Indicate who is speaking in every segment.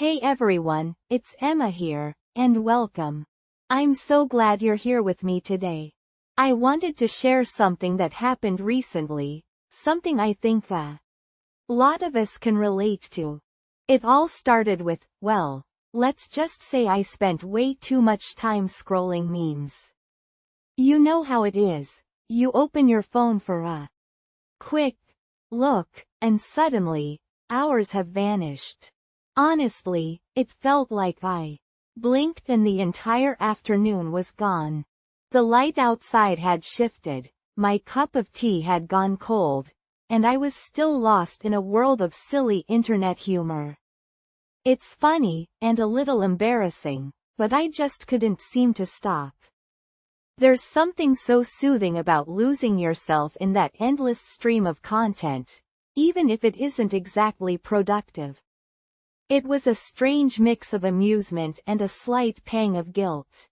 Speaker 1: Hey everyone, it's Emma here, and welcome. I'm so glad you're here with me today. I wanted to share something that happened recently, something I think a lot of us can relate to. It all started with, well, let's just say I spent way too much time scrolling memes. You know how it is. You open your phone for a quick look, and suddenly, hours have vanished. Honestly, it felt like I blinked and the entire afternoon was gone. The light outside had shifted, my cup of tea had gone cold, and I was still lost in a world of silly internet humor. It's funny, and a little embarrassing, but I just couldn't seem to stop. There's something so soothing about losing yourself in that endless stream of content, even if it isn't exactly productive. It was a strange mix of amusement and a slight pang of guilt.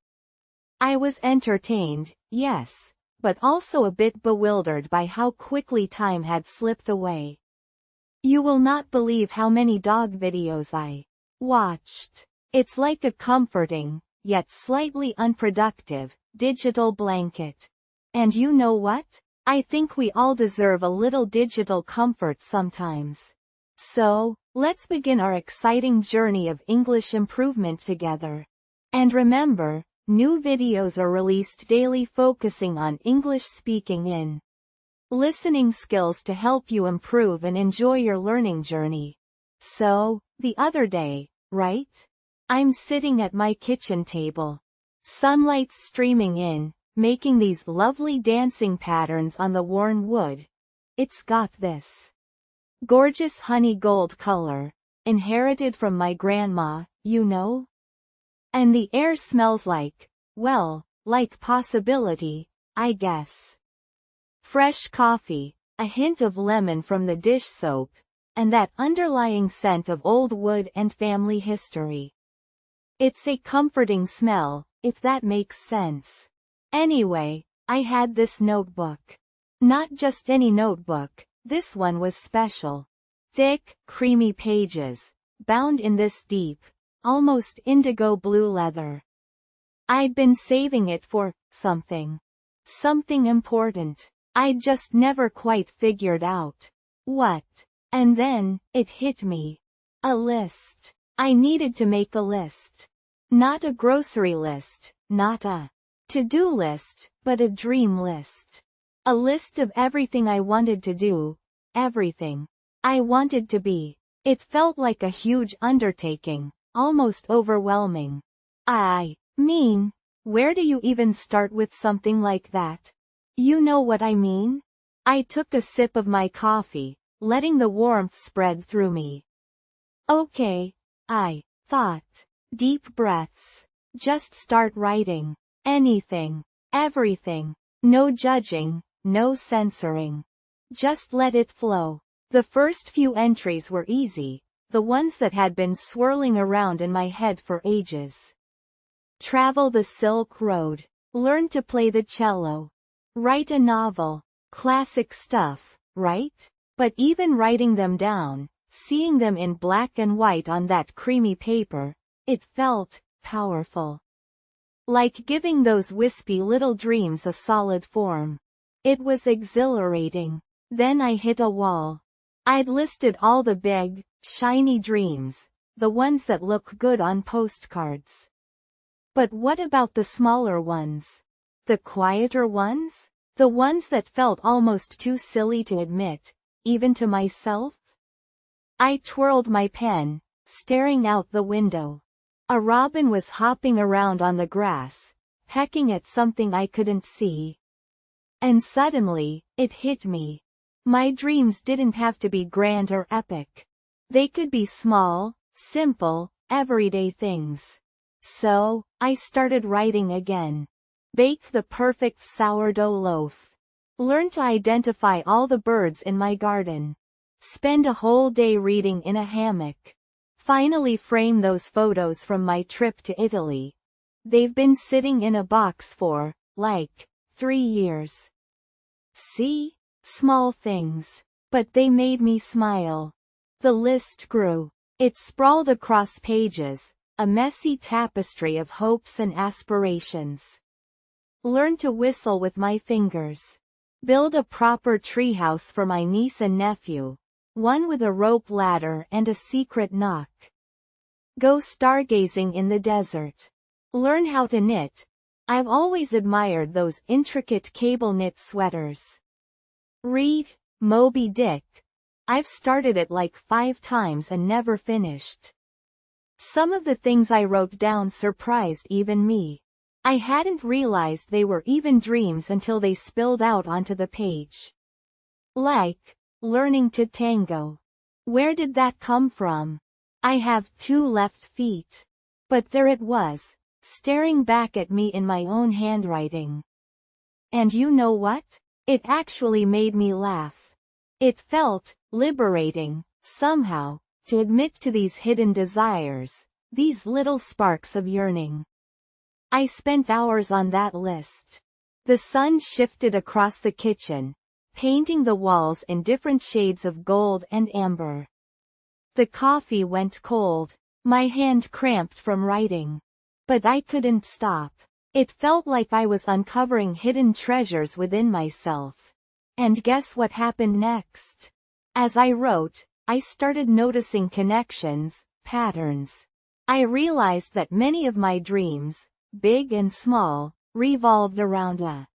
Speaker 1: I was entertained, yes, but also a bit bewildered by how quickly time had slipped away. You will not believe how many dog videos I watched. It's like a comforting, yet slightly unproductive, digital blanket. And you know what? I think we all deserve a little digital comfort sometimes. So, let's begin our exciting journey of English improvement together. And remember, new videos are released daily focusing on English speaking and listening skills to help you improve and enjoy your learning journey. So, the other day, right? I'm sitting at my kitchen table. Sunlight's streaming in, making these lovely dancing patterns on the worn wood. It's got this gorgeous honey gold color, inherited from my grandma, you know? And the air smells like, well, like possibility, I guess. Fresh coffee, a hint of lemon from the dish soap, and that underlying scent of old wood and family history. It's a comforting smell, if that makes sense. Anyway, I had this notebook. Not just any notebook, this one was special. Thick, creamy pages, bound in this deep, almost indigo blue leather. I'd been saving it for something. Something important. I'd just never quite figured out what. And then, it hit me. A list. I needed to make a list. Not a grocery list, not a to-do list, but a dream list. A list of everything I wanted to do, everything I wanted to be. It felt like a huge undertaking, almost overwhelming. I mean, where do you even start with something like that? You know what I mean? I took a sip of my coffee, letting the warmth spread through me. Okay, I thought. Deep breaths. Just start writing. Anything. Everything. No judging, no censoring. Just let it flow. The first few entries were easy, the ones that had been swirling around in my head for ages. Travel the Silk Road. Learn to play the cello. Write a novel. Classic stuff, right? But even writing them down, seeing them in black and white on that creamy paper, it felt powerful. Like giving those wispy little dreams a solid form. It was exhilarating. Then I hit a wall. I'd listed all the big, shiny dreams, the ones that look good on postcards. But what about the smaller ones? The quieter ones? The ones that felt almost too silly to admit, even to myself? I twirled my pen, staring out the window. A robin was hopping around on the grass, pecking at something I couldn't see. And suddenly, it hit me. My dreams didn't have to be grand or epic. They could be small, simple, everyday things. So, I started writing again. Bake the perfect sourdough loaf. Learn to identify all the birds in my garden. Spend a whole day reading in a hammock. Finally frame those photos from my trip to Italy. They've been sitting in a box for, like, 3 years. See? Small things. But they made me smile. The list grew. It sprawled across pages, a messy tapestry of hopes and aspirations. Learn to whistle with my fingers. Build a proper treehouse for my niece and nephew, one with a rope ladder and a secret knock. Go stargazing in the desert. Learn how to knit. I've always admired those intricate cable knit sweaters. Read Moby Dick. I've started it like 5 times and never finished. Some of the things I wrote down surprised even me. I hadn't realized they were even dreams until they spilled out onto the page. Like, learning to tango. Where did that come from? I have 2 left feet. But there it was, staring back at me in my own handwriting. And you know what? It actually made me laugh. It felt liberating, somehow, to admit to these hidden desires, these little sparks of yearning. I spent hours on that list. The sun shifted across the kitchen, painting the walls in different shades of gold and amber. The coffee went cold. My hand cramped from writing. But I couldn't stop. It felt like I was uncovering hidden treasures within myself. And guess what happened next? As I wrote, I started noticing connections, patterns. I realized that many of my dreams, big and small, revolved around a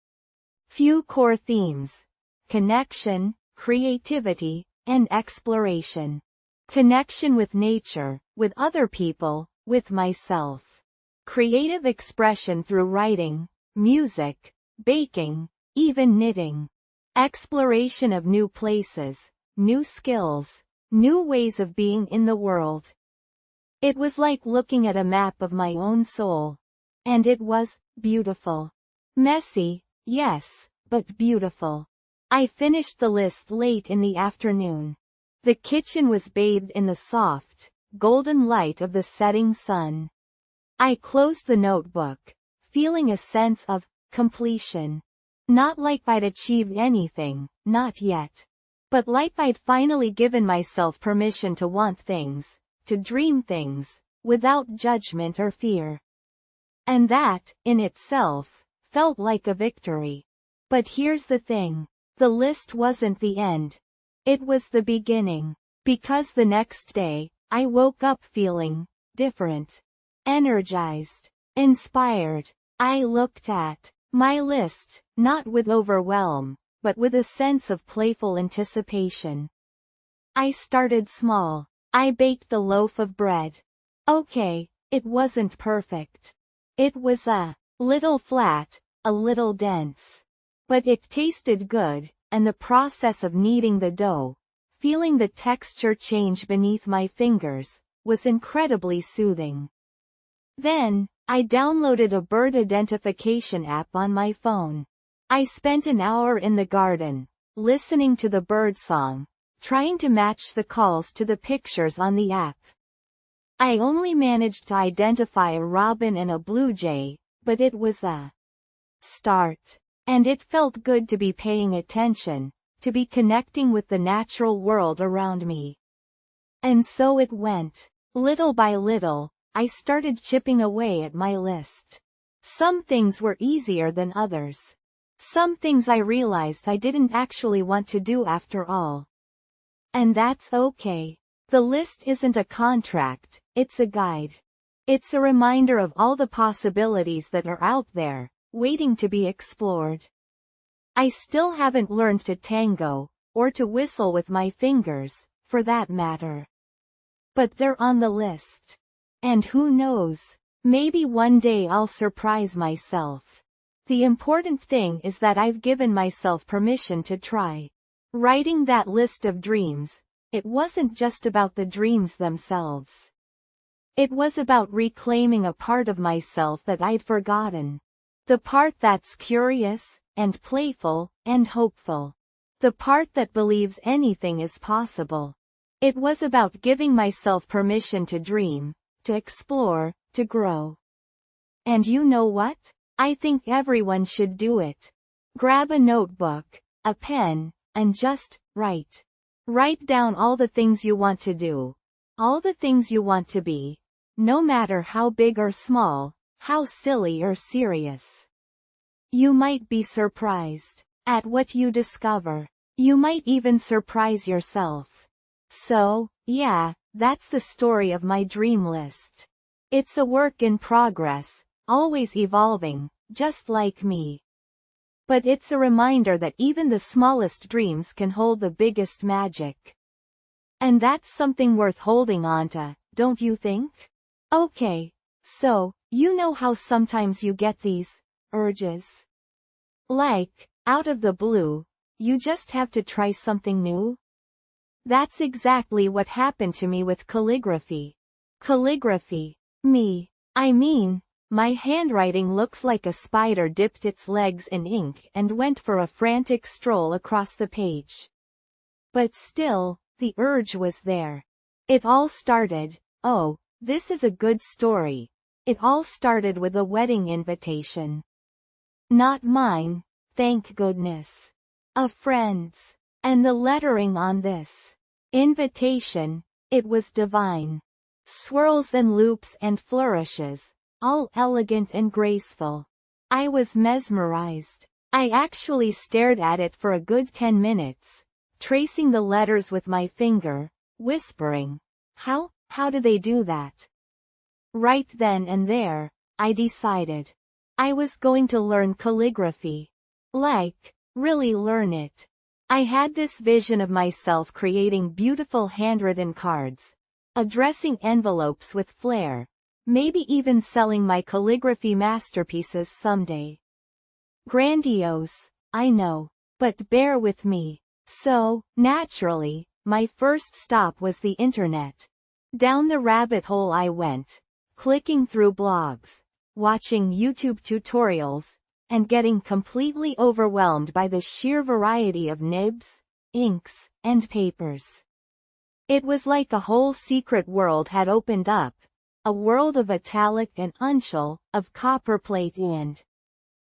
Speaker 1: few core themes: connection, creativity, and exploration. Connection with nature, with other people, with myself. Creative expression through writing, music, baking, even knitting. Exploration of new places, new skills, new ways of being in the world. It was like looking at a map of my own soul. And it was beautiful. Messy, yes, but beautiful. I finished the list late in the afternoon. The kitchen was bathed in the soft, golden light of the setting sun. I closed the notebook, feeling a sense of completion. Not like I'd achieved anything, not yet. But like I'd finally given myself permission to want things, to dream things, without judgment or fear. And that, in itself, felt like a victory. But here's the thing. The list wasn't the end. It was the beginning. Because the next day, I woke up feeling different. Energized. Inspired. I looked at my list, not with overwhelm, but with a sense of playful anticipation. I started small. I baked a loaf of bread. Okay, it wasn't perfect. It was a little flat, a little dense. But it tasted good, and the process of kneading the dough, feeling the texture change beneath my fingers, was incredibly soothing. Then, I downloaded a bird identification app on my phone. I spent an hour in the garden, listening to the birdsong, trying to match the calls to the pictures on the app. I only managed to identify a robin and a blue jay, but it was a start. And it felt good to be paying attention, to be connecting with the natural world around me. And so it went. Little by little, I started chipping away at my list. Some things were easier than others. Some things I realized I didn't actually want to do after all. And that's okay. The list isn't a contract, it's a guide. It's a reminder of all the possibilities that are out there, waiting to be explored. I still haven't learned to tango, or to whistle with my fingers, for that matter. But they're on the list. And who knows? Maybe one day I'll surprise myself. The important thing is that I've given myself permission to try. Writing that list of dreams, it wasn't just about the dreams themselves. It was about reclaiming a part of myself that I'd forgotten. The part that's curious, and playful, and hopeful. The part that believes anything is possible. It was about giving myself permission to dream, to explore, to grow. And you know what? I think everyone should do it. Grab a notebook, a pen, and just write. Write down all the things you want to do. All the things you want to be. No matter how big or small, how silly or serious. You might be surprised at what you discover. You might even surprise yourself. So, yeah, that's the story of my dream list. It's a work in progress, always evolving, just like me. But it's a reminder that even the smallest dreams can hold the biggest magic. And that's something worth holding on to, don't you think? Okay. So, you know how sometimes you get these urges? Like, out of the blue, you just have to try something new? That's exactly what happened to me with calligraphy. Calligraphy. I mean, my handwriting looks like a spider dipped its legs in ink and went for a frantic stroll across the page. But still, the urge was there. It all started, oh, this is a good story. It all started with a wedding invitation. Not mine, thank goodness. A friend's. And the lettering on this invitation, it was divine. Swirls and loops and flourishes, all elegant and graceful. I was mesmerized. I actually stared at it for a good 10 minutes, tracing the letters with my finger, whispering, how do they do that? Right then and there, I decided. I was going to learn calligraphy. Like, really learn it. I had this vision of myself creating beautiful handwritten cards, addressing envelopes with flair, maybe even selling my calligraphy masterpieces someday. Grandiose, I know, but bear with me. So, naturally, my first stop was the internet. Down the rabbit hole I went, clicking through blogs, watching YouTube tutorials, and getting completely overwhelmed by the sheer variety of nibs, inks, and papers. It was like a whole secret world had opened up, a world of italic and uncial, of copperplate and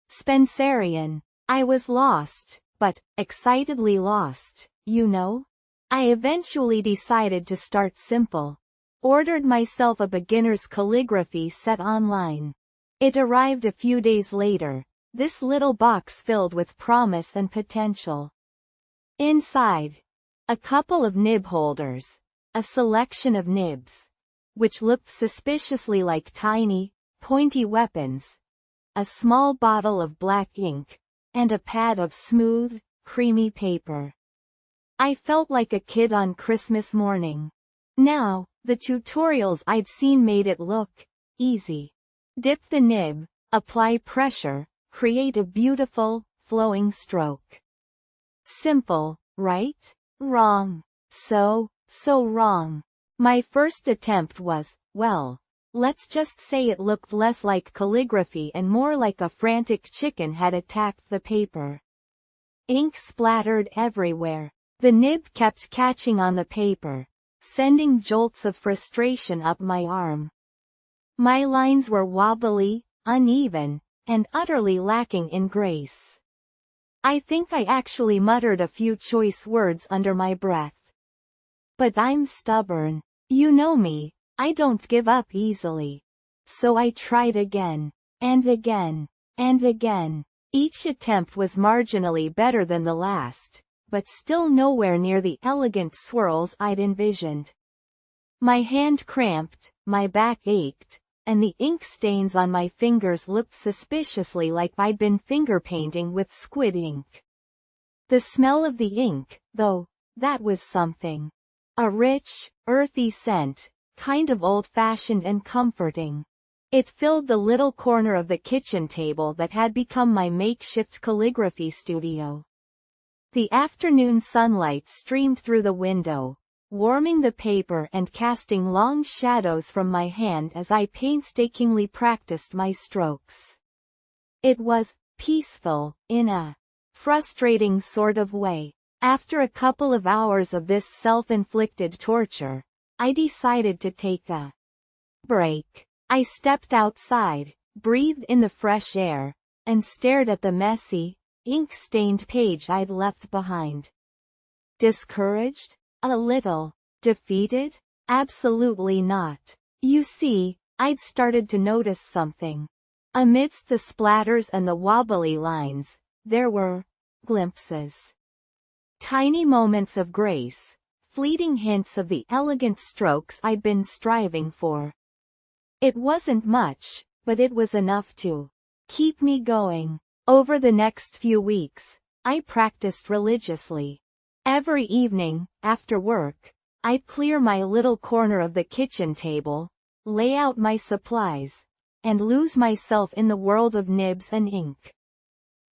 Speaker 1: Spencerian. I was lost, but excitedly lost, you know? I eventually decided to start simple. Ordered myself a beginner's calligraphy set online. It arrived a few days later, this little box filled with promise and potential. Inside, a couple of nib holders, a selection of nibs, which looked suspiciously like tiny, pointy weapons, a small bottle of black ink, and a pad of smooth, creamy paper. I felt like a kid on Christmas morning. Now, the tutorials I'd seen made it look easy. Dip the nib, apply pressure, create a beautiful, flowing stroke. Simple, right? Wrong. So wrong. My first attempt was, well, let's just say it looked less like calligraphy and more like a frantic chicken had attacked the paper. Ink splattered everywhere. The nib kept catching on the paper, sending jolts of frustration up my arm. My lines were wobbly, uneven, and utterly lacking in grace. I think I actually muttered a few choice words under my breath. But I'm stubborn. You know me, I don't give up easily. So I tried again, and again, and again. Each attempt was marginally better than the last, but still nowhere near the elegant swirls I'd envisioned. My hand cramped, my back ached, and the ink stains on my fingers looked suspiciously like I'd been finger painting with squid ink. The smell of the ink, though, that was something. A rich, earthy scent, kind of old-fashioned and comforting. It filled the little corner of the kitchen table that had become my makeshift calligraphy studio. The afternoon sunlight streamed through the window, warming the paper and casting long shadows from my hand as I painstakingly practiced my strokes. It was peaceful, in a frustrating sort of way. After a couple of hours of this self-inflicted torture, I decided to take a break. I stepped outside, breathed in the fresh air, and stared at the messy, ink-stained page I'd left behind. Discouraged? A little. Defeated? Absolutely not. You see, I'd started to notice something. Amidst the splatters and the wobbly lines, there were glimpses. Tiny moments of grace, fleeting hints of the elegant strokes I'd been striving for. It wasn't much, but it was enough to keep me going. Over the next few weeks, I practiced religiously. Every evening, after work, I'd clear my little corner of the kitchen table, lay out my supplies, and lose myself in the world of nibs and ink.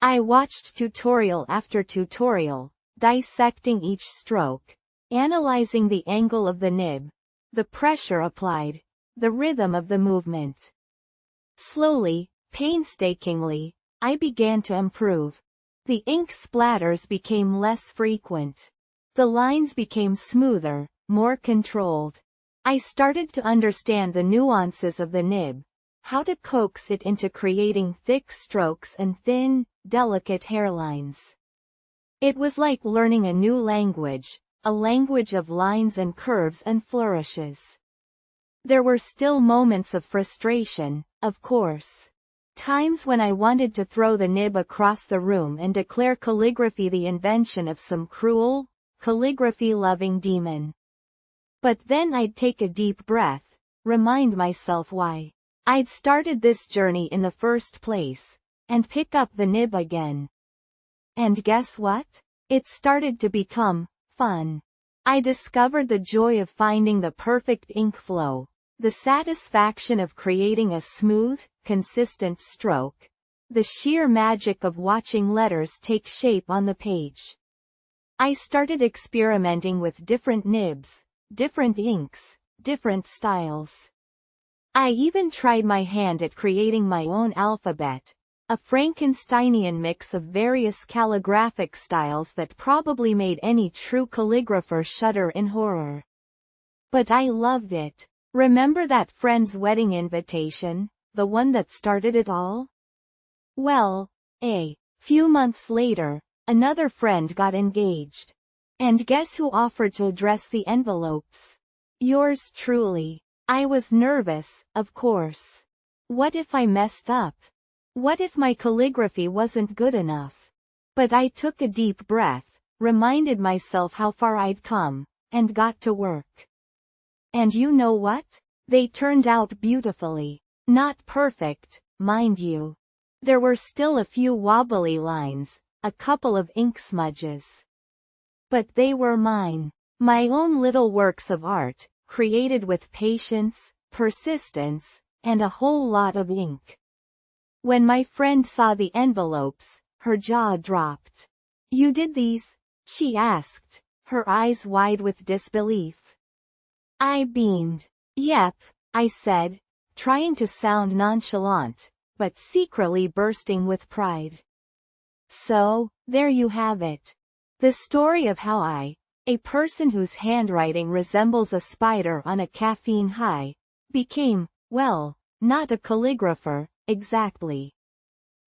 Speaker 1: I watched tutorial after tutorial, dissecting each stroke, analyzing the angle of the nib, the pressure applied, the rhythm of the movement. Slowly, painstakingly, I began to improve. The ink splatters became less frequent. The lines became smoother, more controlled. I started to understand the nuances of the nib, how to coax it into creating thick strokes and thin, delicate hairlines. It was like learning a new language, a language of lines and curves and flourishes. There were still moments of frustration, of course. Times when I wanted to throw the nib across the room and declare calligraphy the invention of some cruel, calligraphy-loving demon. But then I'd take a deep breath, remind myself why I'd started this journey in the first place, and pick up the nib again. And guess what? It started to become fun. I discovered the joy of finding the perfect ink flow, the satisfaction of creating a smooth, consistent stroke, the sheer magic of watching letters take shape on the page. I started experimenting with different nibs, different inks, different styles. I even tried my hand at creating my own alphabet, a Frankensteinian mix of various calligraphic styles that probably made any true calligrapher shudder in horror. But I loved it. Remember that friend's wedding invitation, the one that started it all? Well, a few months later, another friend got engaged. And guess who offered to address the envelopes? Yours truly. I was nervous, of course. What if I messed up? What if my calligraphy wasn't good enough? But I took a deep breath, reminded myself how far I'd come, and got to work. And you know what? They turned out beautifully. Not perfect, mind you. There were still a few wobbly lines, a couple of ink smudges. But they were mine. My own little works of art, created with patience, persistence, and a whole lot of ink. When my friend saw the envelopes, her jaw dropped. "You did these?" she asked, her eyes wide with disbelief. I beamed. "Yep," I said, trying to sound nonchalant, but secretly bursting with pride. So, there you have it. The story of how a person whose handwriting resembles a spider on a caffeine high, became, well, not a calligrapher, exactly.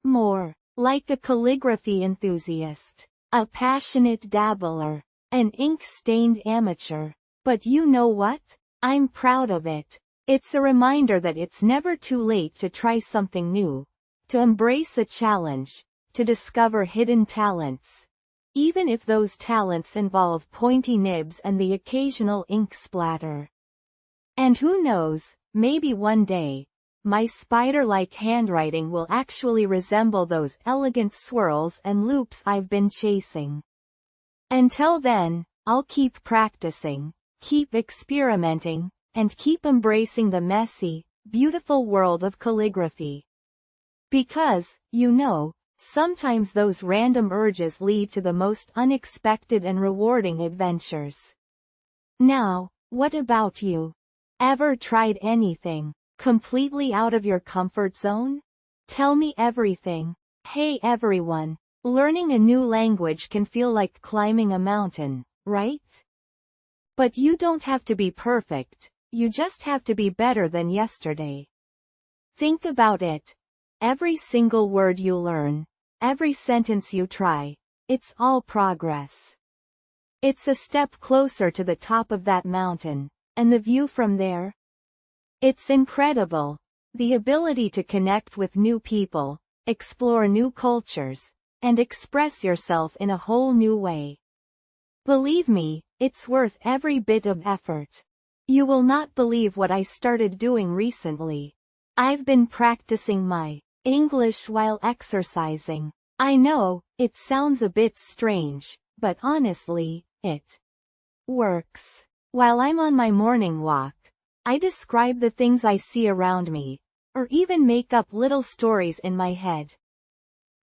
Speaker 1: More like a calligraphy enthusiast, a passionate dabbler, an ink-stained amateur. But you know what? I'm proud of it. It's a reminder that it's never too late to try something new, to embrace a challenge, to discover hidden talents. Even if those talents involve pointy nibs and the occasional ink splatter. And who knows, maybe one day, my spider-like handwriting will actually resemble those elegant swirls and loops I've been chasing. Until then, I'll keep practicing, keep experimenting, and keep embracing the messy, beautiful world of calligraphy. Because, you know, sometimes those random urges lead to the most unexpected and rewarding adventures. Now, what about you? Ever tried anything completely out of your comfort zone? Tell me everything. Hey everyone, learning a new language can feel like climbing a mountain, right? But you don't have to be perfect, you just have to be better than yesterday. Think about it. Every single word you learn, every sentence you try, it's all progress. It's a step closer to the top of that mountain, And the view from there? It's incredible. The ability to connect with new people, explore new cultures, and express yourself in a whole new way. Believe me, it's worth every bit of effort. You will not believe what I started doing recently. I've been practicing my English while exercising. I know, it sounds a bit strange, but honestly, it works. While I'm on my morning walk, I describe the things I see around me, or even make up little stories in my head.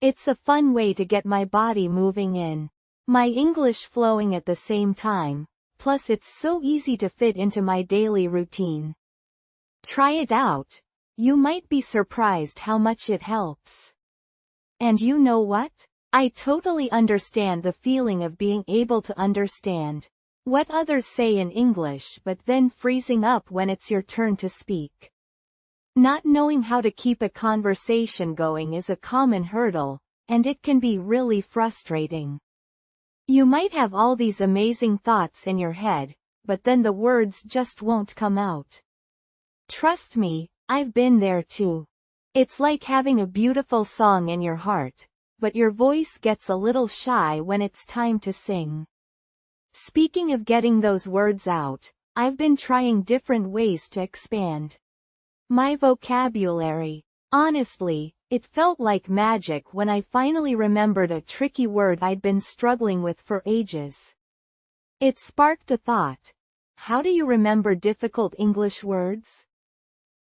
Speaker 1: It's a fun way to get my body moving in my English flowing at the same time, plus it's so easy to fit into my daily routine. Try it out. You might be surprised how much it helps. And you know what? I totally understand the feeling of being able to understand what others say in English but then freezing up when it's your turn to speak. Not knowing how to keep a conversation going is a common hurdle, and it can be really frustrating. You might have all these amazing thoughts in your head, but then the words just won't come out. Trust me, I've been there too. It's like having a beautiful song in your heart, but your voice gets a little shy when it's time to sing. Speaking of getting those words out, I've been trying different ways to expand my vocabulary. Honestly, it felt like magic when I finally remembered a tricky word I'd been struggling with for ages. It sparked a thought. How do you remember difficult English words?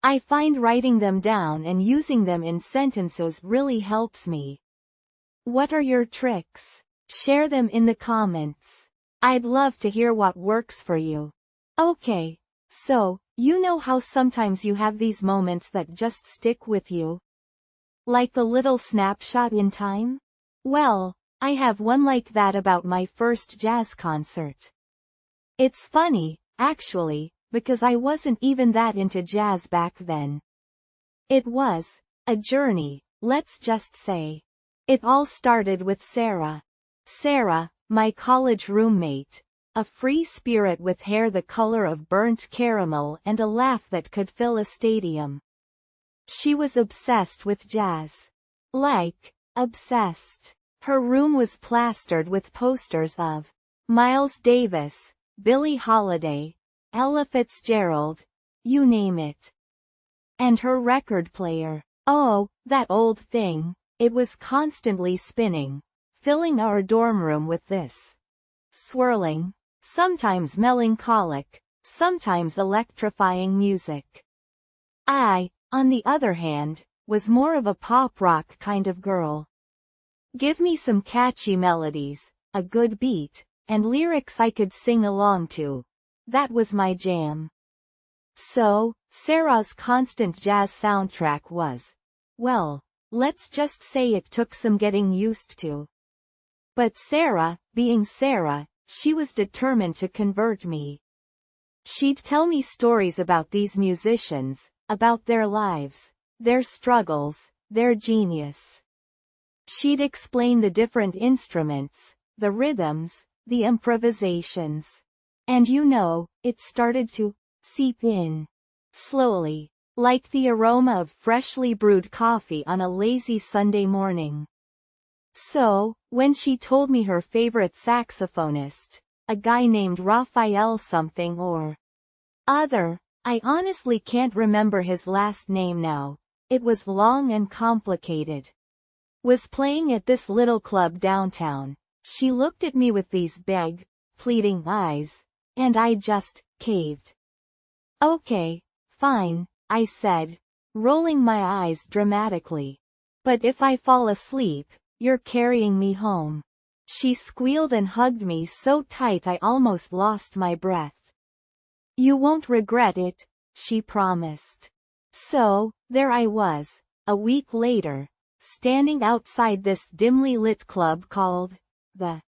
Speaker 1: I find writing them down and using them in sentences really helps me. What are your tricks? Share them in the comments. I'd love to hear what works for you. Okay, so, you know how sometimes you have these moments that just stick with you? Like the little snapshot in time? Well, I have one like that about my first jazz concert. It's funny, actually, because I wasn't even that into jazz back then. It was a journey, let's just say. It all started with Sarah. Sarah, my college roommate. A free spirit with hair the color of burnt caramel and a laugh that could fill a stadium. She was obsessed with jazz. Like, obsessed. Her room was plastered with posters of Miles Davis, Billie Holiday, Ella Fitzgerald, you name it. And her record player. Oh, that old thing. It was constantly spinning, filling our dorm room with this swirling, sometimes melancholic, sometimes electrifying music. I, on the other hand, was more of a pop rock kind of girl. Give me some catchy melodies, a good beat, and lyrics I could sing along to. That was my jam. So, Sarah's constant jazz soundtrack was, well, let's just say it took some getting used to. But Sarah, being Sarah, she was determined to convert me. She'd tell me stories about these musicians, about their lives, their struggles, their genius. She'd explain the different instruments, the rhythms, the improvisations. And you know, it started to seep in. Slowly. Like the aroma of freshly brewed coffee on a lazy Sunday morning. So, when she told me her favorite saxophonist, a guy named Raphael something or other, I honestly can't remember his last name now, it was long and complicated, was playing at this little club downtown, she looked at me with these big, pleading eyes, and I just caved. Okay, fine, I said, rolling my eyes dramatically. But if I fall asleep, you're carrying me home. She squealed and hugged me so tight I almost lost my breath. You won't regret it, she promised. So, there I was, a week later, standing outside this dimly lit club called the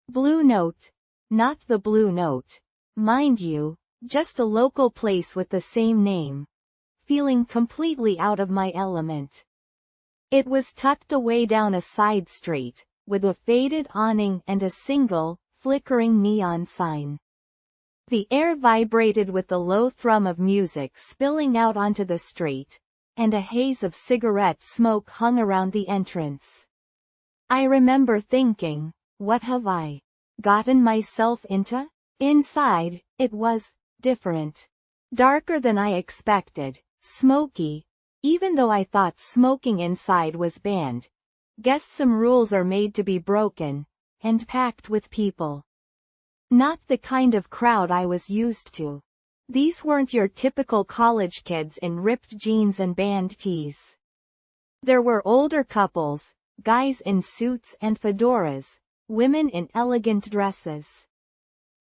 Speaker 1: Blue Note. Not the Blue Note. Mind you, just a local place with the same name. Feeling completely out of my element. It was tucked away down a side street, with a faded awning and a single, flickering neon sign. The air vibrated with the low thrum of music spilling out onto the street, and a haze of cigarette smoke hung around the entrance. I remember thinking, what have I gotten myself into? Inside, it was different. Darker than I expected, smoky, even though I thought smoking inside was banned. Guess some rules are made to be broken, and packed with people. Not the kind of crowd I was used to. These weren't your typical college kids in ripped jeans and band tees. There were older couples, guys in suits and fedoras, women in elegant dresses.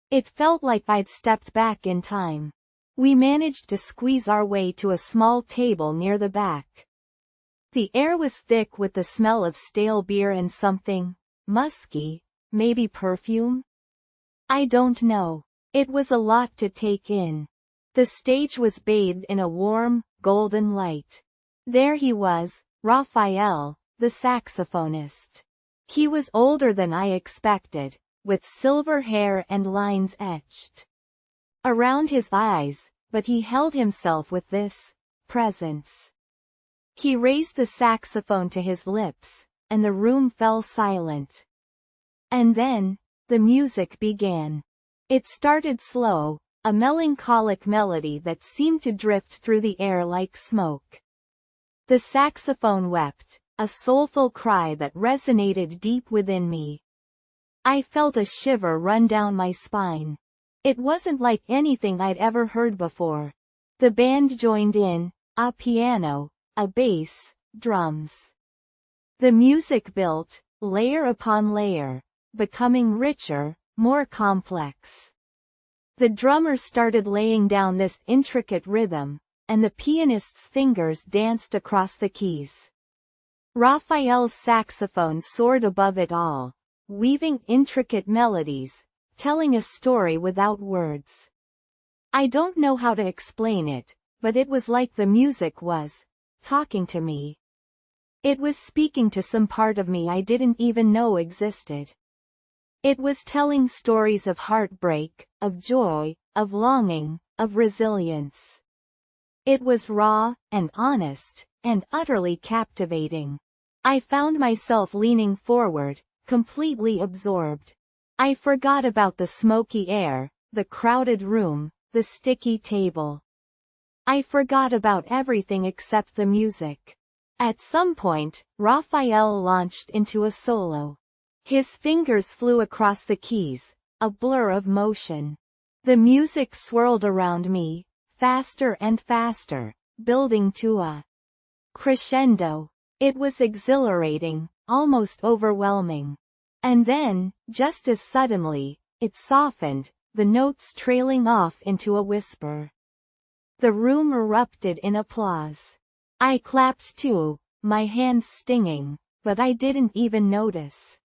Speaker 1: It felt like I'd stepped back in time. We managed to squeeze our way to a small table near the back. The air was thick with the smell of stale beer and something musky, maybe perfume? I don't know. It was a lot to take in. The stage was bathed in a warm, golden light. There he was, Raphael, the saxophonist. He was older than I expected, with silver hair and lines etched around his eyes, but he held himself with this presence. He raised the saxophone to his lips, and the room fell silent. And then, the music began. It started slow, a melancholic melody that seemed to drift through the air like smoke. The saxophone wept, a soulful cry that resonated deep within me. I felt a shiver run down my spine. It wasn't like anything I'd ever heard before. The band joined in, a piano, a bass, drums. The music built, layer upon layer, becoming richer, more complex. The drummer started laying down this intricate rhythm, and the pianist's fingers danced across the keys. Raphael's saxophone soared above it all, weaving intricate melodies, telling a story without words. I don't know how to explain it, but it was like the music was talking to me. It was speaking to some part of me I didn't even know existed. It was telling stories of heartbreak, of joy, of longing, of resilience. It was raw, and honest, and utterly captivating. I found myself leaning forward, completely absorbed. I forgot about the smoky air, the crowded room, the sticky table. I forgot about everything except the music. At some point, Raphael launched into a solo. His fingers flew across the keys, a blur of motion. The music swirled around me, faster and faster, building to a crescendo. It was exhilarating, almost overwhelming. And then, just as suddenly, it softened, the notes trailing off into a whisper. The room erupted in applause. I clapped too, my hands stinging, but I didn't even notice.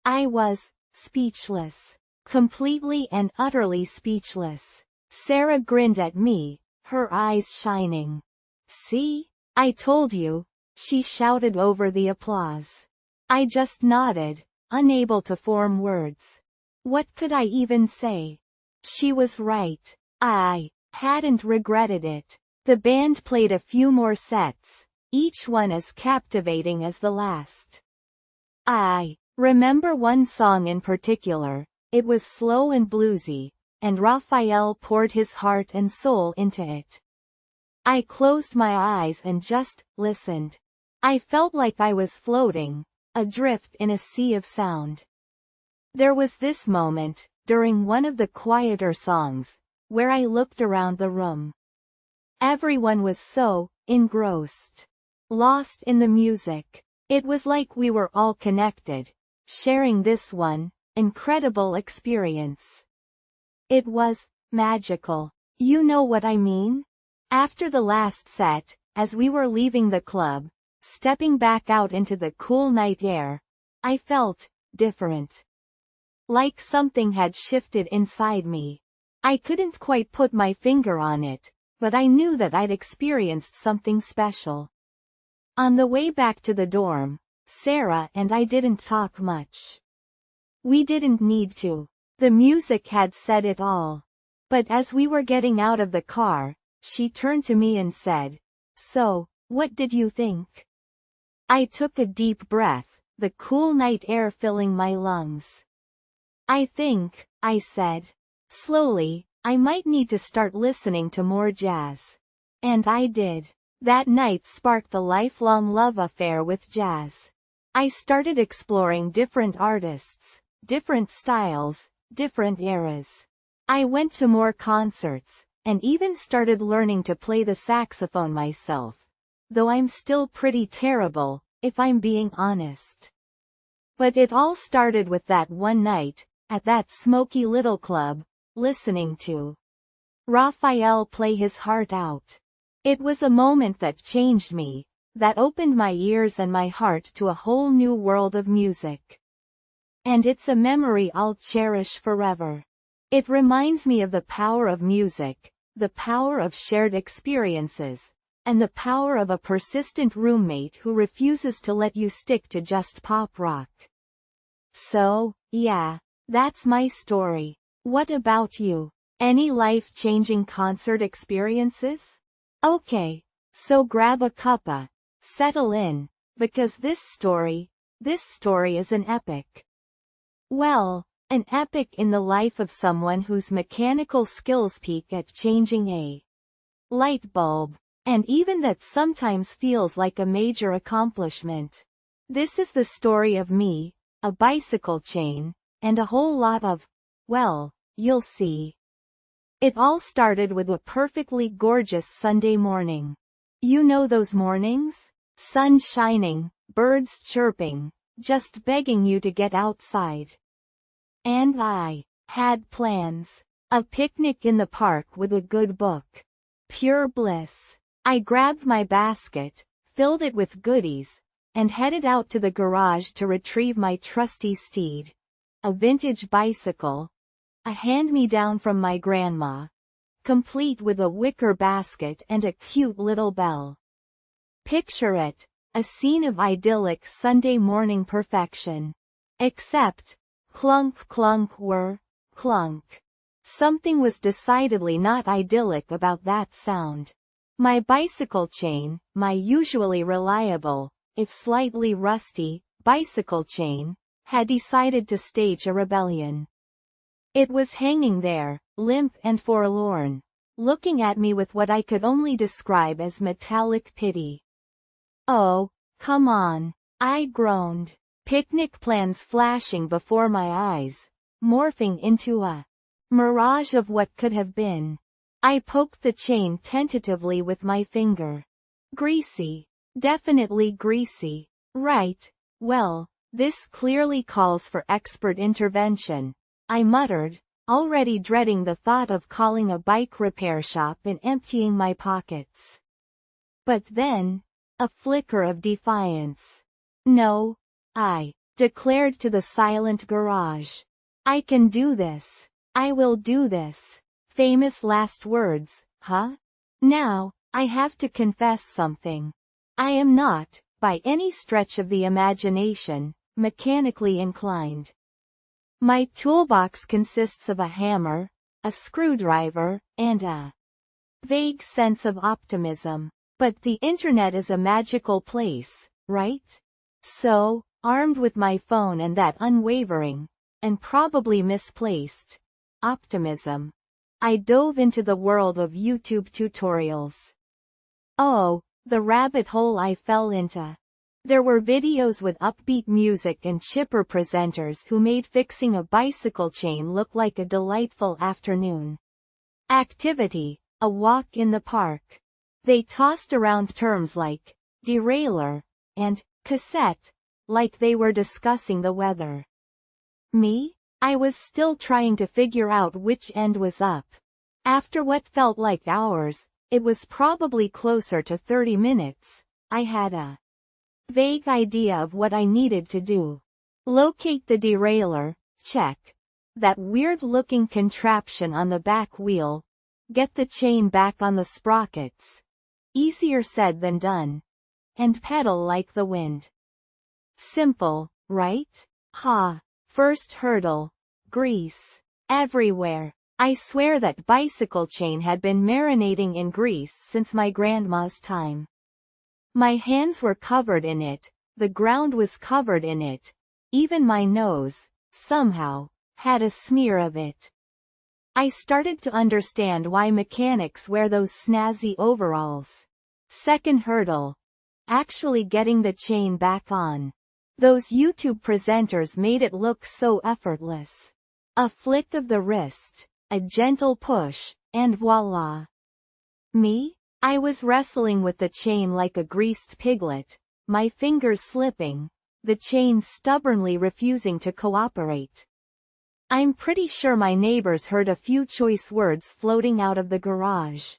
Speaker 1: I was speechless. Completely and utterly speechless. Sarah grinned at me, her eyes shining. "See? I told you," she shouted over the applause. I just nodded, unable to form words. What could I even say? She was right. I hadn't regretted it. The band played a few more sets, each one as captivating as the last. I remember one song in particular. It was slow and bluesy, and Raphael poured his heart and soul into it. I closed my eyes and just listened. I felt like I was floating, adrift in a sea of sound. There was this moment, during one of the quieter songs, where I looked around the room. Everyone was so engrossed, lost in the music. It was like we were all connected, sharing this one incredible experience. It was magical. You know what I mean? After the last set, as we were leaving the club, stepping back out into the cool night air, I felt different. Like something had shifted inside me. I couldn't quite put my finger on it, but I knew that I'd experienced something special. On the way back to the dorm, Sarah and I didn't talk much. We didn't need to. The music had said it all. But as we were getting out of the car, she turned to me and said, "So, what did you think?" I took a deep breath, the cool night air filling my lungs. "I think," I said, slowly, "I might need to start listening to more jazz." And I did. That night sparked a lifelong love affair with jazz. I started exploring different artists, different styles, different eras. I went to more concerts, and even started learning to play the saxophone myself. Though I'm still pretty terrible, if I'm being honest. But it all started with that one night, at that smoky little club, listening to Raphael play his heart out. It was a moment that changed me, that opened my ears and my heart to a whole new world of music. And it's a memory I'll cherish forever. It reminds me of the power of music, the power of shared experiences, and the power of a persistent roommate who refuses to let you stick to just pop rock. So, yeah, that's my story. What about you? Any life-changing concert experiences? Okay, so grab a cuppa, settle in, because this story is an epic. Well, an epic in the life of someone whose mechanical skills peak at changing a light bulb, and even that sometimes feels like a major accomplishment. This is the story of me, a bicycle chain, and a whole lot of, well, you'll see. It all started with a perfectly gorgeous Sunday morning. You know those mornings? Sun shining, birds chirping, just begging you to get outside. And I had plans. A picnic in the park with a good book. Pure bliss. I grabbed my basket, filled it with goodies, and headed out to the garage to retrieve my trusty steed. A vintage bicycle. A hand-me-down from my grandma. Complete with a wicker basket and a cute little bell. Picture it, a scene of idyllic Sunday morning perfection. Except, clunk clunk whir, clunk. Something was decidedly not idyllic about that sound. My bicycle chain, my usually reliable, if slightly rusty, bicycle chain, had decided to stage a rebellion. It was hanging there, limp and forlorn, looking at me with what I could only describe as metallic pity. "Oh, come on," I groaned, picnic plans flashing before my eyes, morphing into a mirage of what could have been. I poked the chain tentatively with my finger. Greasy. Definitely greasy. Right, well, this clearly calls for expert intervention, I muttered, already dreading the thought of calling a bike repair shop and emptying my pockets. But then, a flicker of defiance. "No," I declared to the silent garage. "I can do this. I will do this." Famous last words, huh? Now, I have to confess something. I am not, by any stretch of the imagination, mechanically inclined. My toolbox consists of a hammer, a screwdriver, and a vague sense of optimism. But the internet is a magical place, right? So, armed with my phone and that unwavering, and probably misplaced, optimism, I dove into the world of YouTube tutorials. Oh, the rabbit hole I fell into. There were videos with upbeat music and chipper presenters who made fixing a bicycle chain look like a delightful afternoon activity, a walk in the park. They tossed around terms like derailleur and cassette, like they were discussing the weather. Me? I was still trying to figure out which end was up. After what felt like hours, it was probably closer to 30 minutes, I had a vague idea of what I needed to do. Locate the derailleur, check. That weird-looking contraption on the back wheel. Get the chain back on the sprockets. Easier said than done. And pedal like the wind. Simple, right? Ha. First hurdle. Grease. Everywhere. I swear that bicycle chain had been marinating in grease since my grandma's time. My hands were covered in it, the ground was covered in it, even my nose, somehow, had a smear of it. I started to understand why mechanics wear those snazzy overalls. Second hurdle. Actually getting the chain back on. Those YouTube presenters made it look so effortless. A flick of the wrist, a gentle push, and voila. Me? I was wrestling with the chain like a greased piglet, my fingers slipping, the chain stubbornly refusing to cooperate. I'm pretty sure my neighbors heard a few choice words floating out of the garage.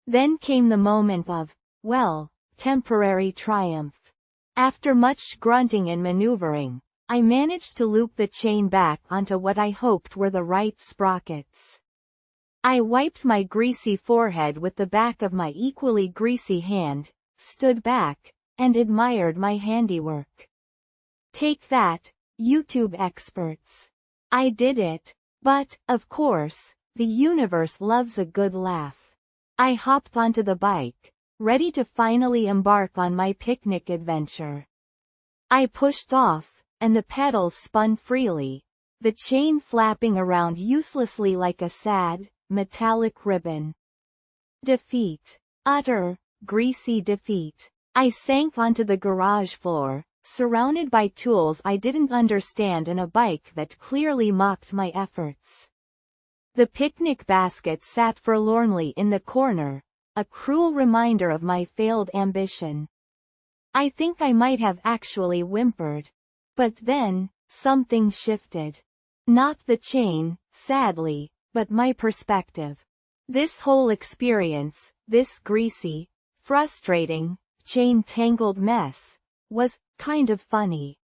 Speaker 1: Then came the moment of, well, temporary triumph. After much grunting and maneuvering, I managed to loop the chain back onto what I hoped were the right sprockets. I wiped my greasy forehead with the back of my equally greasy hand, stood back, and admired my handiwork. Take that, YouTube experts. I did it. But, of course, the universe loves a good laugh. I hopped onto the bike, ready to finally embark on my picnic adventure. I pushed off, and the pedals spun freely, the chain flapping around uselessly like a sad, metallic ribbon. Defeat. Utter, greasy defeat. I sank onto the garage floor, surrounded by tools I didn't understand and a bike that clearly mocked my efforts. The picnic basket sat forlornly in the corner, a cruel reminder of my failed ambition. I think I might have actually whimpered. But then, something shifted. Not the chain, sadly, but my perspective. This whole experience, this greasy, frustrating, chain-tangled mess, was kind of funny.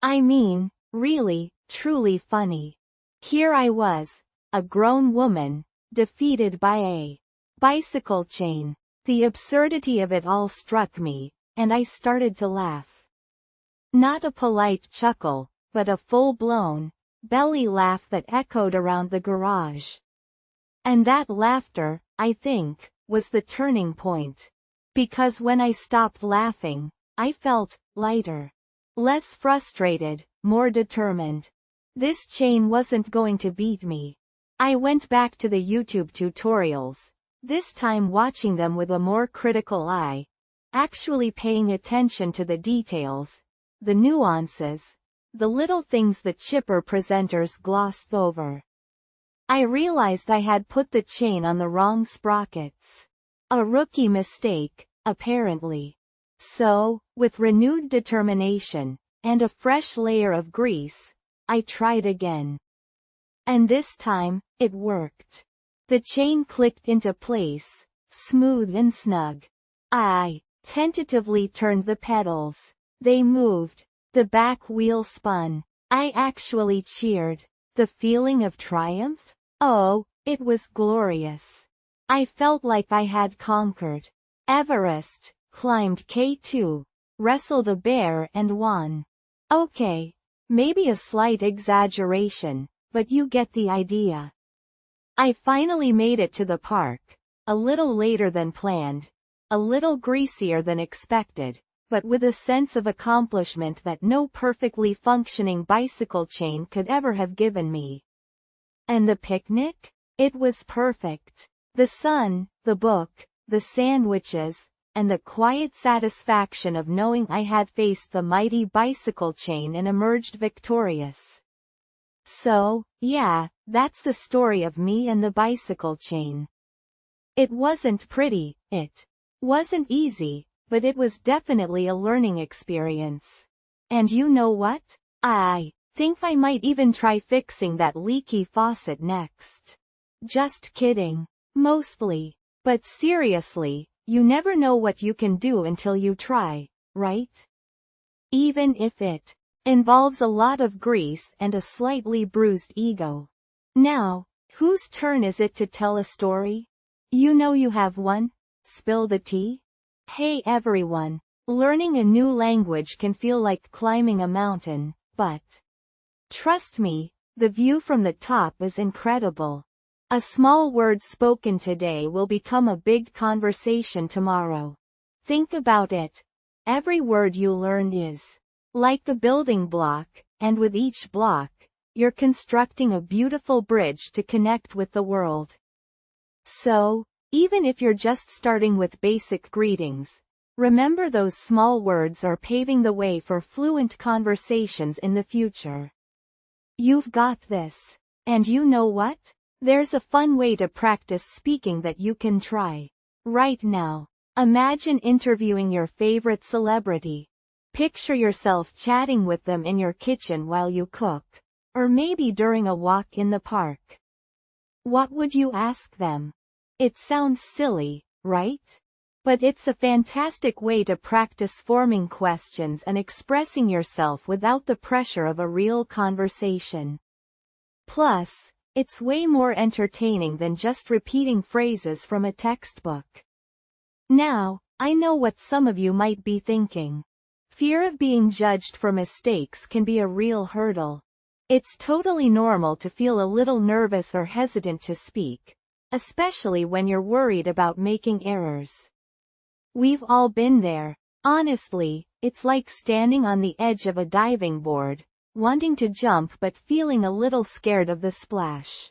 Speaker 1: I mean, really, truly funny. Here I was, a grown woman, defeated by a bicycle chain. The absurdity of it all struck me, and I started to laugh. Not a polite chuckle, but a full-blown, belly laugh that echoed around the garage. And that laughter, I think, was the turning point. Because when I stopped laughing, I felt lighter. Less frustrated, more determined. This chain wasn't going to beat me. I went back to the YouTube tutorials, this time watching them with a more critical eye, actually paying attention to the details, the nuances, the little things the chipper presenters glossed over. I realized I had put the chain on the wrong sprockets. A rookie mistake, apparently. So, with renewed determination, and a fresh layer of grease, I tried again. And this time, it worked. The chain clicked into place, smooth and snug. I tentatively turned the pedals. They moved. The back wheel spun. I actually cheered. The feeling of triumph? Oh, it was glorious. I felt like I had conquered Everest, climbed K2, wrestled a bear and won. Okay, maybe a slight exaggeration, but you get the idea. I finally made it to the park, a little later than planned, a little greasier than expected, but with a sense of accomplishment that no perfectly functioning bicycle chain could ever have given me. And the picnic? It was perfect. The sun, the book, the sandwiches, and the quiet satisfaction of knowing I had faced the mighty bicycle chain and emerged victorious. So, yeah, that's the story of me and the bicycle chain. It wasn't pretty, it wasn't easy, but it was definitely a learning experience. And you know what? I think I might even try fixing that leaky faucet next. Just kidding. Mostly. But seriously, you never know what you can do until you try, right? Even if it involves a lot of grease and a slightly bruised ego. Now, whose turn is it to tell a story? You know you have one. Spill the tea? Hey everyone. Learning a new language can feel like climbing a mountain, but trust me, the view from the top is incredible. A small word spoken today will become a big conversation tomorrow. Think about it. Every word you learn is like a building block, and with each block, you're constructing a beautiful bridge to connect with the world. So, even if you're just starting with basic greetings, remember those small words are paving the way for fluent conversations in the future. You've got this. And you know what? There's a fun way to practice speaking that you can try right now. Imagine interviewing your favorite celebrity. Picture yourself chatting with them in your kitchen while you cook, or maybe during a walk in the park. What would you ask them? It sounds silly, right? But it's a fantastic way to practice forming questions and expressing yourself without the pressure of a real conversation. Plus, it's way more entertaining than just repeating phrases from a textbook. Now, I know what some of you might be thinking. Fear of being judged for mistakes can be a real hurdle. It's totally normal to feel a little nervous or hesitant to speak, especially when you're worried about making errors. We've all been there. Honestly, it's like standing on the edge of a diving board, wanting to jump but feeling a little scared of the splash.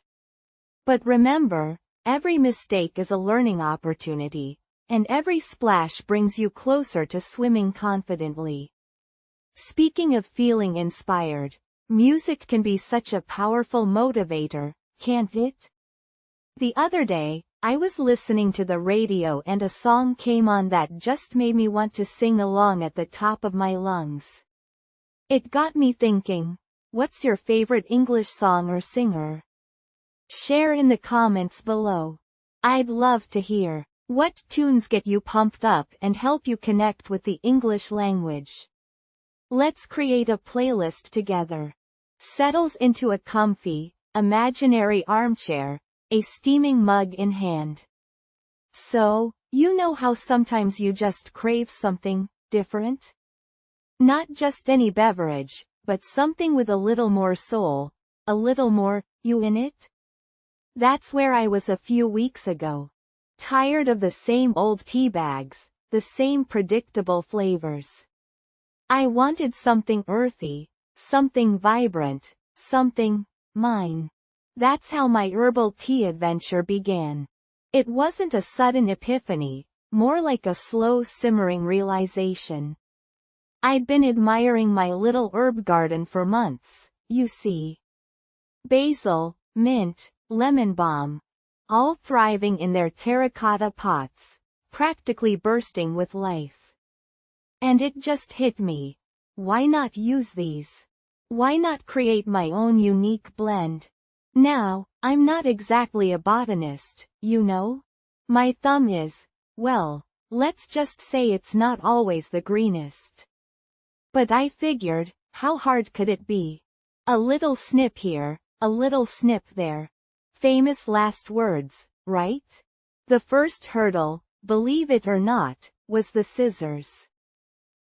Speaker 1: But remember, every mistake is a learning opportunity, and every splash brings you closer to swimming confidently. Speaking of feeling inspired, music can be such a powerful motivator, can't it? The other day, I was listening to the radio and a song came on that just made me want to sing along at the top of my lungs. It got me thinking, what's your favorite English song or singer? Share in the comments below. I'd love to hear. What tunes get you pumped up and help you connect with the English language? Let's create a playlist together. Settles into a comfy, imaginary armchair, a steaming mug in hand. So, you know how sometimes you just crave something different? Not just any beverage, but something with a little more soul, a little more you in it? That's where I was a few weeks ago. Tired of the same old tea bags, the same predictable flavors. I wanted something earthy, something vibrant, something mine. That's how my herbal tea adventure began. It wasn't a sudden epiphany, more like a slow simmering realization. I'd been admiring my little herb garden for months, you see. Basil, mint, lemon balm, all thriving in their terracotta pots, practically bursting with life. And it just hit me. Why not use these? Why not create my own unique blend? Now, I'm not exactly a botanist, you know? My thumb is, well, let's just say it's not always the greenest. But I figured, how hard could it be? A little snip here, a little snip there. Famous last words, right? The first hurdle, believe it or not, was the scissors.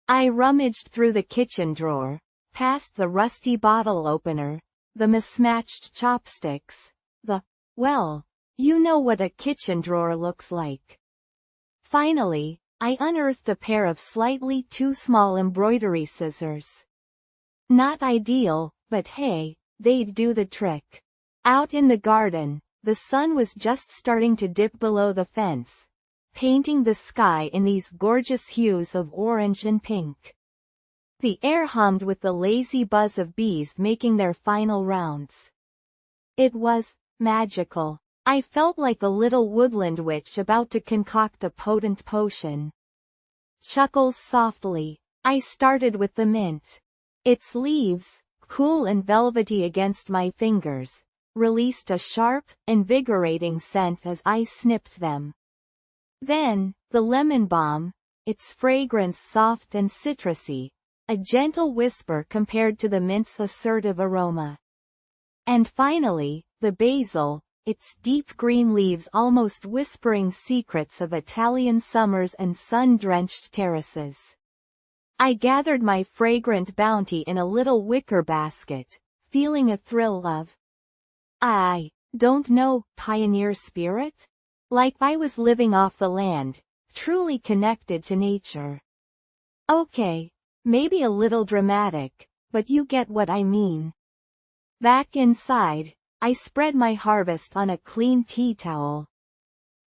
Speaker 1: I rummaged through the kitchen drawer, past the rusty bottle opener, the mismatched chopsticks, well, you know what a kitchen drawer looks like. Finally, I unearthed a pair of slightly too small embroidery scissors. Not ideal, but hey, they'd do the trick. Out in the garden, the sun was just starting to dip below the fence, painting the sky in these gorgeous hues of orange and pink. The air hummed with the lazy buzz of bees making their final rounds. It was magical. I felt like a little woodland witch about to concoct a potent potion. Chuckles softly. I started with the mint. Its leaves, cool and velvety against my fingers, released a sharp, invigorating scent as I snipped them. Then, the lemon balm, its fragrance soft and citrusy, a gentle whisper compared to the mint's assertive aroma. And finally, the basil, its deep green leaves almost whispering secrets of Italian summers and sun-drenched terraces. I gathered my fragrant bounty in a little wicker basket, feeling a thrill of, Don't know, pioneer spirit? Like I was living off the land, truly connected to nature. Okay, maybe a little dramatic, but you get what I mean. Back inside, I spread my harvest on a clean tea towel.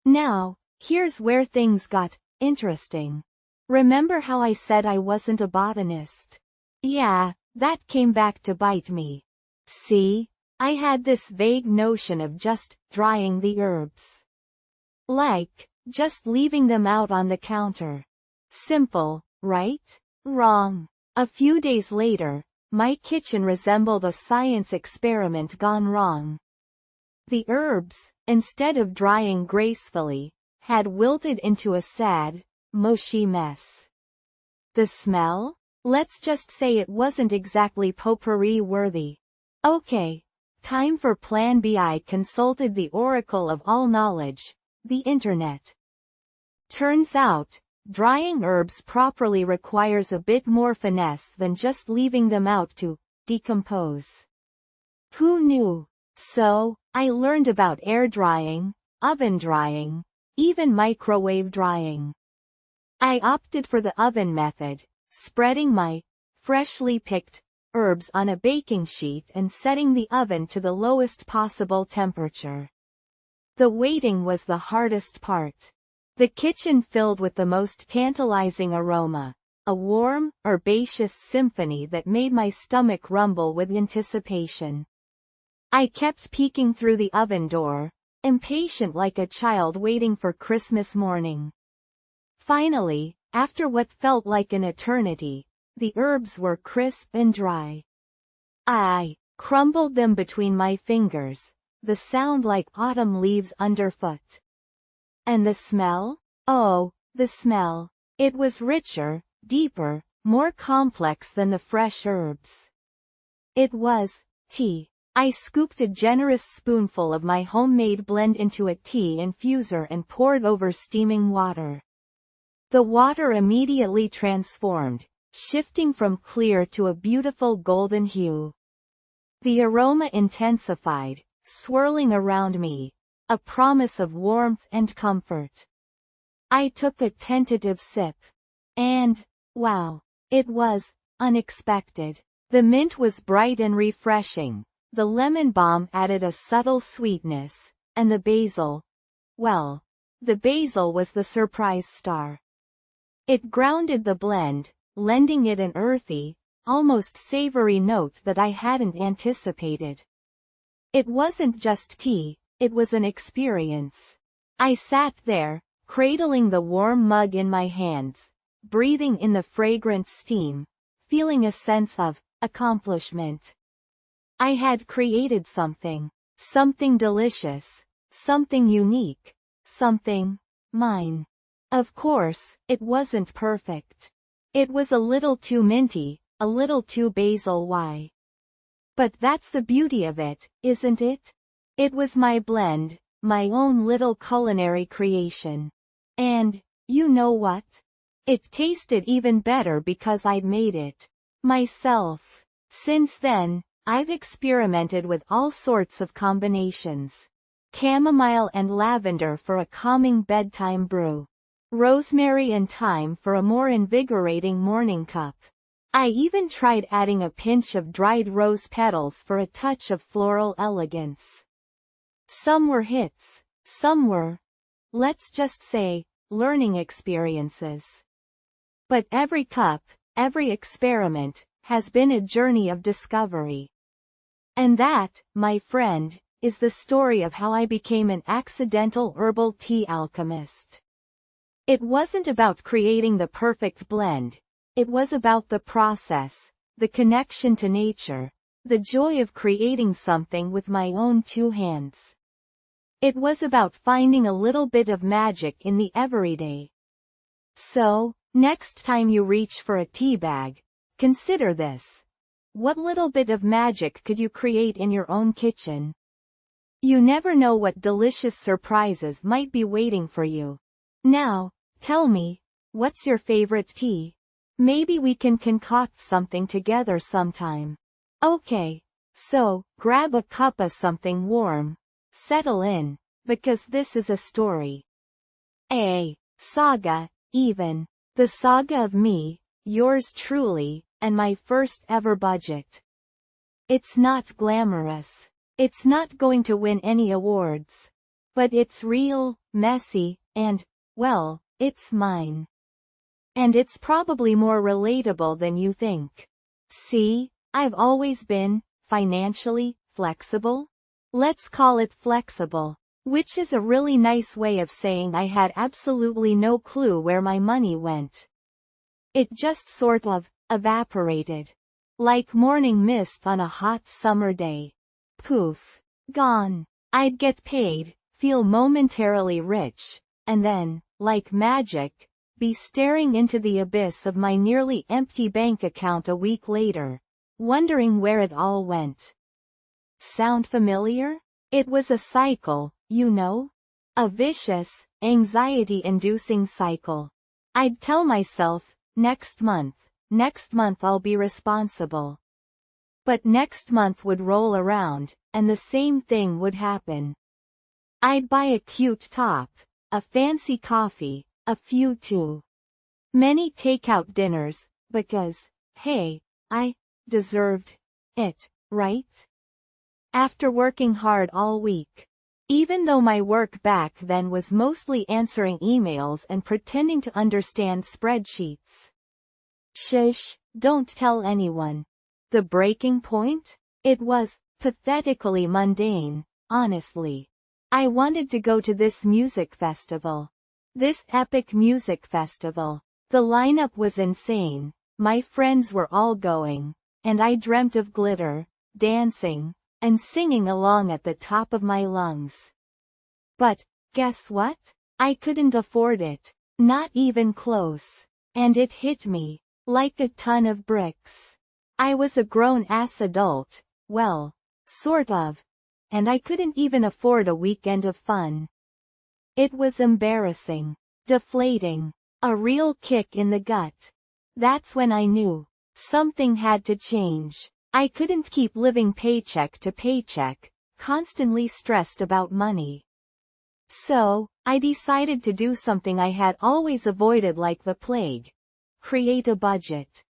Speaker 1: Now, here's where things got interesting. Remember how I said I wasn't a botanist? Yeah, that came back to bite me. See, I had this vague notion of just drying the herbs. Like, just leaving them out on the counter. Simple, right? Wrong. A few days later, my kitchen resembled a science experiment gone wrong. The herbs, instead of drying gracefully, had wilted into a sad, mushy mess. The smell? Let's just say it wasn't exactly potpourri worthy. Okay, time for Plan B. I consulted the oracle of all knowledge, the internet. Turns out, drying herbs properly requires a bit more finesse than just leaving them out to decompose. Who knew? So, I learned about air drying, oven drying, even microwave drying. I opted for the oven method, spreading my freshly picked herbs on a baking sheet and setting the oven to the lowest possible temperature. The waiting was the hardest part. The kitchen filled with the most tantalizing aroma, a warm, herbaceous symphony that made my stomach rumble with anticipation. I kept peeking through the oven door, impatient like a child waiting for Christmas morning. Finally, after what felt like an eternity, the herbs were crisp and dry. I crumbled them between my fingers, the sound like autumn leaves underfoot. And the smell? Oh, the smell. It was richer, deeper, more complex than the fresh herbs. It was tea. I scooped a generous spoonful of my homemade blend into a tea infuser and poured over steaming water. The water immediately transformed, shifting from clear to a beautiful golden hue. The aroma intensified, swirling around me, a promise of warmth and comfort. I took a tentative sip. And, wow, it was unexpected. The mint was bright and refreshing. The lemon balm added a subtle sweetness, and the basil, well, the basil was the surprise star. It grounded the blend, lending it an earthy, almost savory note that I hadn't anticipated. It wasn't just tea, it was an experience. I sat there, cradling the warm mug in my hands, breathing in the fragrant steam, feeling a sense of accomplishment. I had created something delicious, something unique, something mine. Of course, it wasn't perfect. It was a little too minty, a little too basil. Why? But that's the beauty of it, isn't it? It was my blend, my own little culinary creation. And, you know what? It tasted even better because I'd made it myself. Since then, I've experimented with all sorts of combinations. Chamomile and lavender for a calming bedtime brew. Rosemary and thyme for a more invigorating morning cup. I even tried adding a pinch of dried rose petals for a touch of floral elegance. Some were hits, some were, let's just say, learning experiences. But every cup, every experiment, has been a journey of discovery. And that, my friend, is the story of how I became an accidental herbal tea alchemist. It wasn't about creating the perfect blend. It was about the process, the connection to nature, the joy of creating something with my own two hands. It was about finding a little bit of magic in the everyday. So, next time you reach for a tea bag, consider this. What little bit of magic could you create in your own kitchen? You never know what delicious surprises might be waiting for you. Now, tell me, what's your favorite tea? Maybe we can concoct something together sometime. Okay, so, grab a cup of something warm, Settle in, because this is a story. A saga, even. The saga of me, yours truly, and my first ever budget. It's not glamorous. It's not going to win any awards. But it's real, messy, and, well, it's mine. And it's probably more relatable than you think. See, I've always been, financially, flexible? Let's call it flexible. Which is a really nice way of saying I had absolutely no clue where my money went. It just sort of evaporated. Like morning mist on a hot summer day. Poof. Gone. I'd get paid, feel momentarily rich, and then, like magic, be staring into the abyss of my nearly empty bank account a week later, wondering where it all went. Sound familiar? It was a cycle, you know? A vicious, anxiety-inducing cycle. I'd tell myself, next month I'll be responsible. But next month would roll around, and the same thing would happen. I'd buy a cute top, a fancy coffee, a few too many takeout dinners, because, hey, I deserved it, right? After working hard all week. Even though my work back then was mostly answering emails and pretending to understand spreadsheets. Shush, don't tell anyone. The breaking point? It was pathetically mundane, honestly. I wanted to go to this music festival. This epic music festival. The lineup was insane, my friends were all going, and I dreamt of glitter, dancing, and singing along at the top of my lungs. But, guess what? I couldn't afford it. Not even close. And it hit me. Like a ton of bricks. I was a grown-ass adult, well, sort of. And I couldn't even afford a weekend of fun. It was embarrassing. Deflating. A real kick in the gut. That's when I knew. Something had to change. I couldn't keep living paycheck to paycheck, constantly stressed about money. So, I decided to do something I had always avoided like the plague. Create a budget.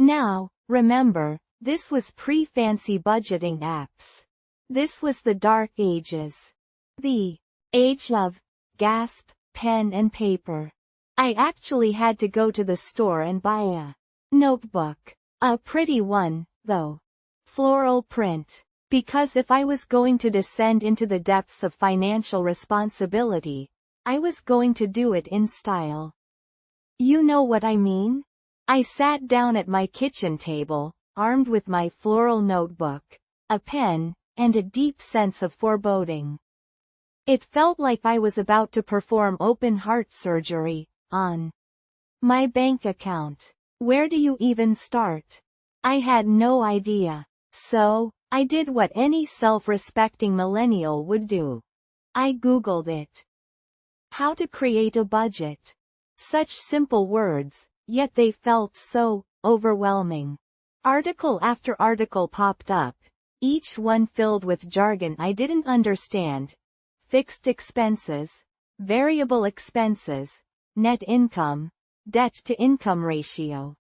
Speaker 1: Now, remember, this was pre-fancy budgeting apps. This was the dark ages. The age of, gasp, pen and paper. I actually had to go to the store and buy a notebook. A pretty one, though. Floral print. Because if I was going to descend into the depths of financial responsibility, I was going to do it in style. You know what I mean? I sat down at my kitchen table, armed with my floral notebook, a pen, and a deep sense of foreboding. It felt like I was about to perform open heart surgery on my bank account. Where do you even start? I had no idea. So, I did what any self-respecting millennial would do. I Googled it. How to create a budget. Such simple words, yet they felt so overwhelming. Article after article popped up, each one filled with jargon I didn't understand. Fixed expenses, variable expenses, net income, debt-to-income ratio.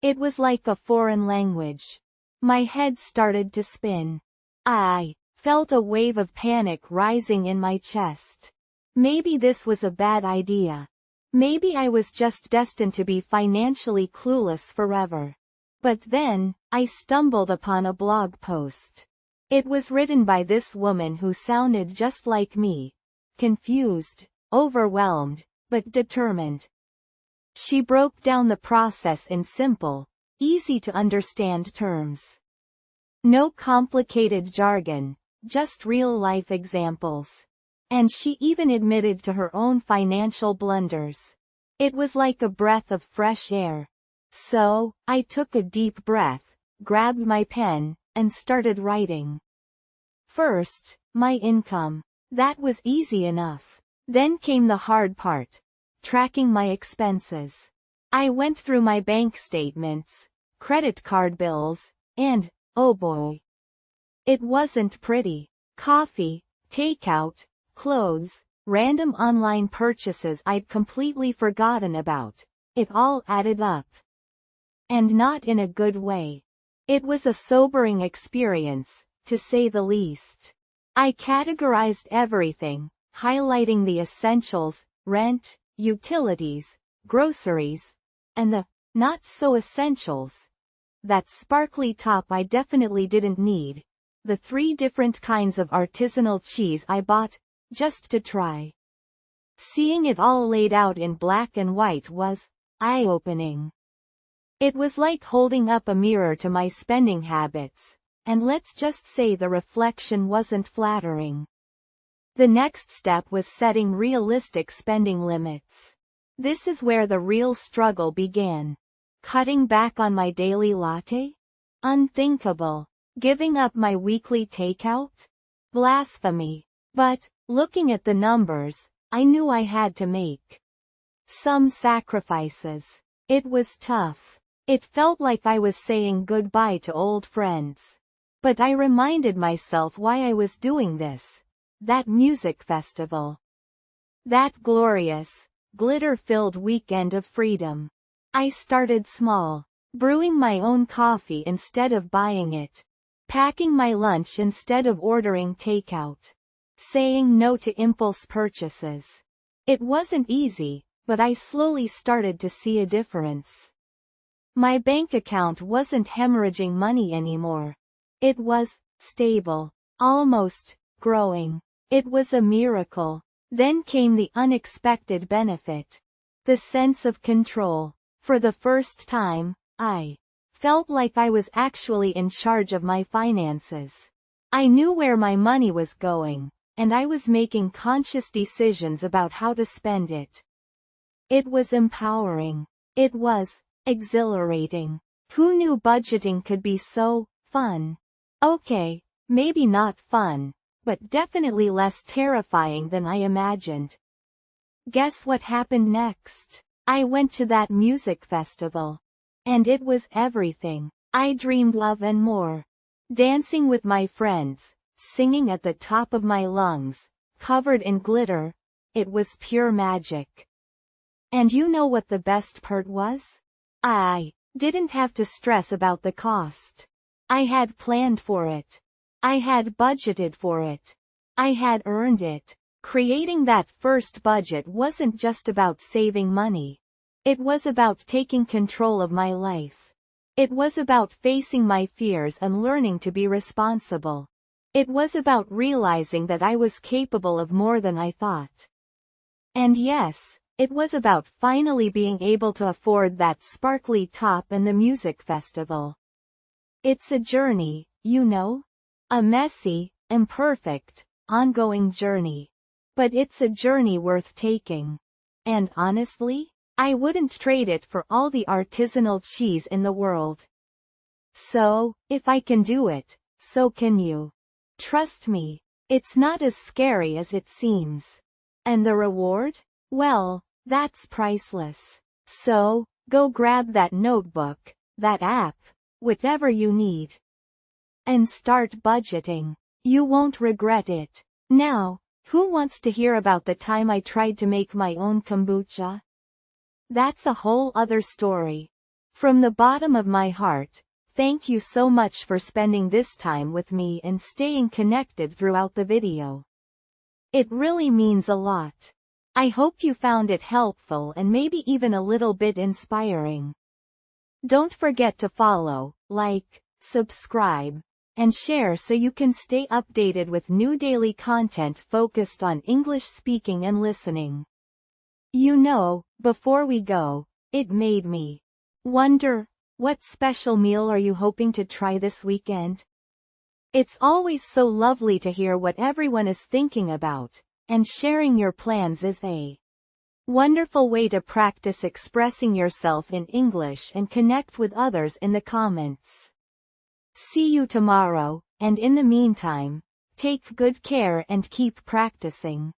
Speaker 1: It was like a foreign language. My head started to spin. I felt a wave of panic rising in my chest. Maybe this was a bad idea. Maybe I was just destined to be financially clueless forever. But then, I stumbled upon a blog post. It was written by this woman who sounded just like me. Confused, overwhelmed, but determined. She broke down the process in simple, easy to understand terms. No complicated jargon, just real-life examples. And she even admitted to her own financial blunders. It was like a breath of fresh air. So, I took a deep breath, grabbed my pen, and started writing. First, my income. That was easy enough. Then came the hard part. Tracking my expenses. I went through my bank statements, credit card bills, and, oh boy. It wasn't pretty. Coffee, takeout, clothes, random online purchases I'd completely forgotten about. It all added up. And not in a good way. It was a sobering experience, to say the least. I categorized everything, highlighting the essentials, rent, utilities, groceries, and the not-so-essentials. That sparkly top I definitely didn't need. The 3 different kinds of artisanal cheese I bought, just to try. Seeing it all laid out in black and white was eye-opening. It was like holding up a mirror to my spending habits, and let's just say the reflection wasn't flattering. The next step was setting realistic spending limits. This is where the real struggle began. Cutting back on my daily latte? Unthinkable. Giving up my weekly takeout? Blasphemy. But, looking at the numbers, I knew I had to make some sacrifices. It was tough. It felt like I was saying goodbye to old friends. But I reminded myself why I was doing this. That music festival. That glorious, glitter-filled weekend of freedom. I started small, brewing my own coffee instead of buying it, packing my lunch instead of ordering takeout, saying no to impulse purchases. It wasn't easy, but I slowly started to see a difference. My bank account wasn't hemorrhaging money anymore. It was stable, almost growing. It was a miracle. Then came the unexpected benefit. The sense of control. For the first time, I felt like I was actually in charge of my finances. I knew where my money was going, and I was making conscious decisions about how to spend it. It was empowering. It was exhilarating. Who knew budgeting could be so fun? Okay, maybe not fun, but definitely less terrifying than I imagined. Guess what happened next? I went to that music festival. And it was everything I dreamed of and more. Dancing with my friends, singing at the top of my lungs, covered in glitter. It was pure magic. And you know what the best part was? I didn't have to stress about the cost. I had planned for it. I had budgeted for it. I had earned it. Creating that first budget wasn't just about saving money. It was about taking control of my life. It was about facing my fears and learning to be responsible. It was about realizing that I was capable of more than I thought. And yes, it was about finally being able to afford that sparkly top and the music festival. It's a journey, you know? A messy, imperfect, ongoing journey. But it's a journey worth taking. And honestly, I wouldn't trade it for all the artisanal cheese in the world. So, if I can do it, so can you. Trust me, it's not as scary as it seems. And the reward? Well, that's priceless. So, go grab that notebook, that app, whatever you need. And start budgeting. You won't regret it. Now, who wants to hear about the time I tried to make my own kombucha? That's a whole other story. From the bottom of my heart, thank you so much for spending this time with me and staying connected throughout the video. It really means a lot. I hope you found it helpful and maybe even a little bit inspiring. Don't forget to follow, like, subscribe, and share so you can stay updated with new daily content focused on English speaking and listening. You know, before we go, it made me wonder, what special meal are you hoping to try this weekend? It's always so lovely to hear what everyone is thinking about, and sharing your plans is a wonderful way to practice expressing yourself in English and connect with others in the comments. See you tomorrow, and in the meantime, take good care and keep practicing.